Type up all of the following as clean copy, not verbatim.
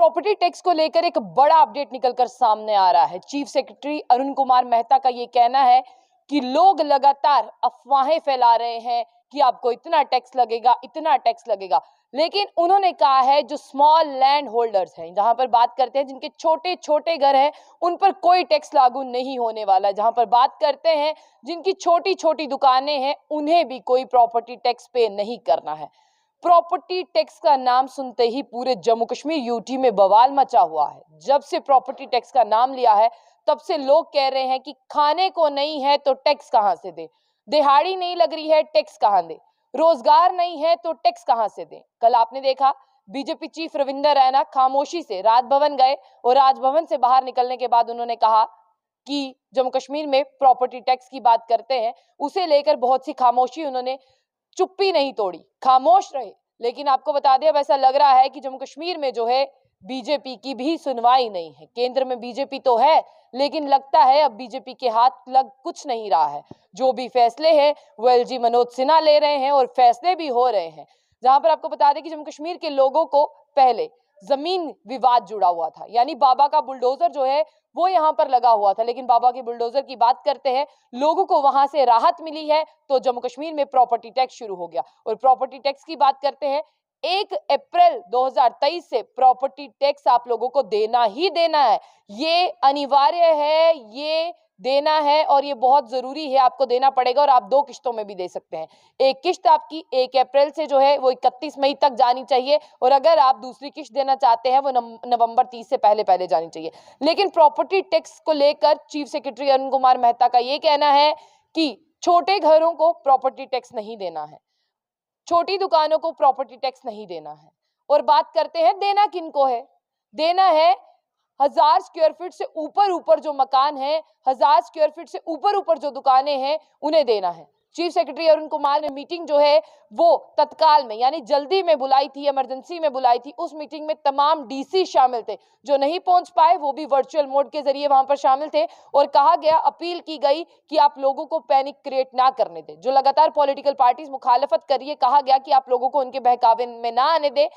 Property tax को लेकर एक बड़ा अपडेट निकलकर सामने आ रहा है। चीफ सेक्रेटरी अरुण कुमार मेहता का ये कहना है कि लोग लगातार अफवाहें फैला रहे हैं कि आपको इतना टैक्स लगेगा, इतना टैक्स लगेगा। लेकिन उन्होंने कहा है जो स्मॉल लैंड होल्डर्स हैं, जहां पर बात करते हैं जिनके छोटे छोटे घर हैं, उन पर कोई टैक्स लागू नहीं होने वाला। जहां पर बात करते हैं जिनकी छोटी छोटी दुकानें हैं, उन्हें भी कोई प्रॉपर्टी टैक्स पे नहीं करना है। प्रॉपर्टी टैक्स का नाम सुनते ही पूरे जम्मू कश्मीर यूटी में बवाल मचा हुआ है। जब से प्रॉपर्टी टैक्स का नाम लिया है तब से लोग कह रहे हैं कि खाने को नहीं है तो टैक्स कहां से दे, दिहाड़ी नहीं लग रही है टैक्स कहां दे, रोजगार नहीं है तो टैक्स कहां से दे। कल आपने देखा बीजेपी चीफ रविंदर रैना खामोशी से राजभवन गए और राजभवन से बाहर निकलने के बाद उन्होंने कहा कि जम्मू कश्मीर में प्रॉपर्टी टैक्स की बात करते हैं, उसे लेकर बहुत सी खामोशी, उन्होंने चुप्पी नहीं तोड़ी, खामोश रहे। लेकिन आपको बता दें अब ऐसा लग रहा है कि जम्मू कश्मीर में जो है बीजेपी की भी सुनवाई नहीं है। केंद्र में बीजेपी तो है लेकिन लगता है अब बीजेपी के हाथ लग कुछ नहीं रहा है। जो भी फैसले हैं वो एलजी मनोज सिन्हा ले रहे हैं और फैसले भी हो रहे हैं। जहां पर आपको बता दें कि जम्मू कश्मीर के लोगों को पहले जमीन विवाद जुड़ा हुआ था, यानी बाबा का बुलडोजर जो है वो यहाँ पर लगा हुआ था। लेकिन बाबा के बुलडोजर की बात करते हैं, लोगों को वहां से राहत मिली है तो जम्मू कश्मीर में प्रॉपर्टी टैक्स शुरू हो गया। और प्रॉपर्टी टैक्स की बात करते हैं, 1 अप्रैल 2023 से प्रॉपर्टी टैक्स आप लोगों को देना ही देना है। ये अनिवार्य है, ये देना है और ये बहुत जरूरी है, आपको देना पड़ेगा। और आप 2 किश्तों में भी दे सकते हैं। एक किश्त आपकी 1 अप्रैल से जो है वो 31 मई तक जानी चाहिए और अगर आप दूसरी किश्त देना चाहते हैं वो नवंबर 30 से पहले पहले जानी चाहिए। लेकिन प्रॉपर्टी टैक्स को लेकर चीफ सेक्रेटरी अरुण कुमार मेहता का ये कहना है कि छोटे घरों को प्रॉपर्टी टैक्स नहीं देना है, छोटी दुकानों को प्रॉपर्टी टैक्स नहीं देना है। और बात करते हैं देना किनको है, देना है 1000 स्क्वायर फीट से ऊपर जो मकान है, 1000 स्क्वायर फीट से ऊपर जो दुकानें हैं, उन्हें देना है। चीफ सेक्रेटरी अरुण कुमार ने मीटिंग जो है वो तत्काल में यानी जल्दी में बुलाई थी, इमरजेंसी में बुलाई थी। उस मीटिंग में तमाम डीसी शामिल थे, जो नहीं पहुंच पाए वो भी वर्चुअल मोड के जरिए वहां पर शामिल थे। और कहा गया, अपील की गई कि आप लोगों को पैनिक क्रिएट ना करने दें। जो लगातार पॉलिटिकल पार्टीज मुखालफत कर रही है, कहा गया कि आप लोगों को उनके बहकावे में ना आने दें।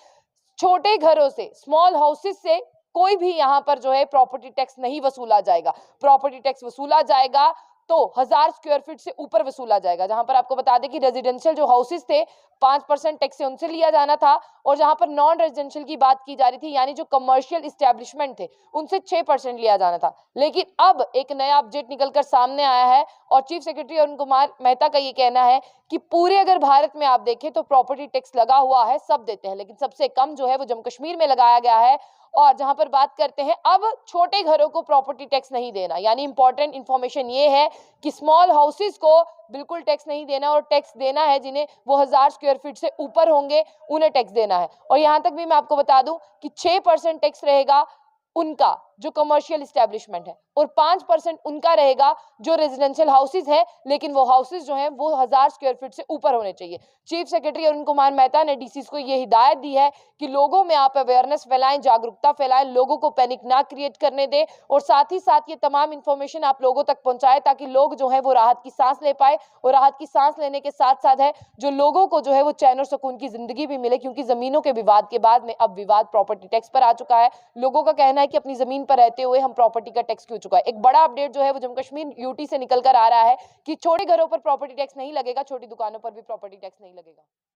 छोटे घरों से, स्मॉल हाउसेस से कोई भी यहाँ पर जो है प्रॉपर्टी टैक्स नहीं वसूला जाएगा। प्रॉपर्टी टैक्स वसूला जाएगा तो 1000 स्क्वायर फीट से ऊपर वसूला जाएगा। जहां पर आपको बता दें कि रेजिडेंशियल जो हाउसेस थे 5% टैक्स से उनसे लिया जाना था और जहां पर नॉन रेजिडेंशियल की बात की जा रही थी यानी जो कमर्शियल इस्टेब्लिशमेंट थे उनसे 6% लिया जाना था। लेकिन अब एक नया अपडेट निकलकर सामने आया है और चीफ सेक्रेटरी अरुण कुमार मेहता का ये कहना है कि पूरे अगर भारत में आप देखें तो प्रॉपर्टी टैक्स लगा हुआ है, सब देते हैं, लेकिन सबसे कम जो है वो जम्मू कश्मीर में लगाया गया है। और जहां पर बात करते हैं अब छोटे घरों को प्रॉपर्टी टैक्स नहीं देना, यानी इंपॉर्टेंट इंफॉर्मेशन ये है कि स्मॉल हाउसेस को बिल्कुल टैक्स नहीं देना और टैक्स देना है जिन्हें वो 1000 स्क्वायर फीट से ऊपर होंगे, उन्हें टैक्स देना है। और यहां तक भी मैं आपको बता दूं कि 6% टैक्स रहेगा उनका जो कमर्शियल इस्टेब्लिशमेंट है और 5% उनका रहेगा जो रेजिडेंशियल हाउसेज है, लेकिन वो हाउसेज जो हैं वो 1000 स्क्वायर फीट से ऊपर होने चाहिए। चीफ सेक्रेटरी अरुण कुमार मेहता ने डीसीज को ये हिदायत दी है कि लोगों में आप अवेयरनेस फैलाएं, जागरूकता फैलाएं, लोगों को पैनिक ना क्रिएट करने दें और साथ ही साथ ये तमाम इंफॉर्मेशन आप लोगों तक पहुंचाएं ताकि लोग जो है वो राहत की सांस ले पाए। और राहत की सांस लेने के साथ साथ है जो लोगों को जो है वो चैन और सुकून की जिंदगी भी मिले, क्योंकि जमीनों के विवाद के बाद में अब विवाद प्रॉपर्टी टैक्स पर आ चुका है। लोगों का कहना है कि अपनी जमीन पर रहते हुए हम प्रॉपर्टी का टैक्स क्यों चुकाएं। एक बड़ा अपडेट जो है वो जम्मू कश्मीर यूटी से निकल कर आ रहा है कि छोटे घरों पर प्रॉपर्टी टैक्स नहीं लगेगा, छोटी दुकानों पर भी प्रॉपर्टी टैक्स नहीं लगेगा।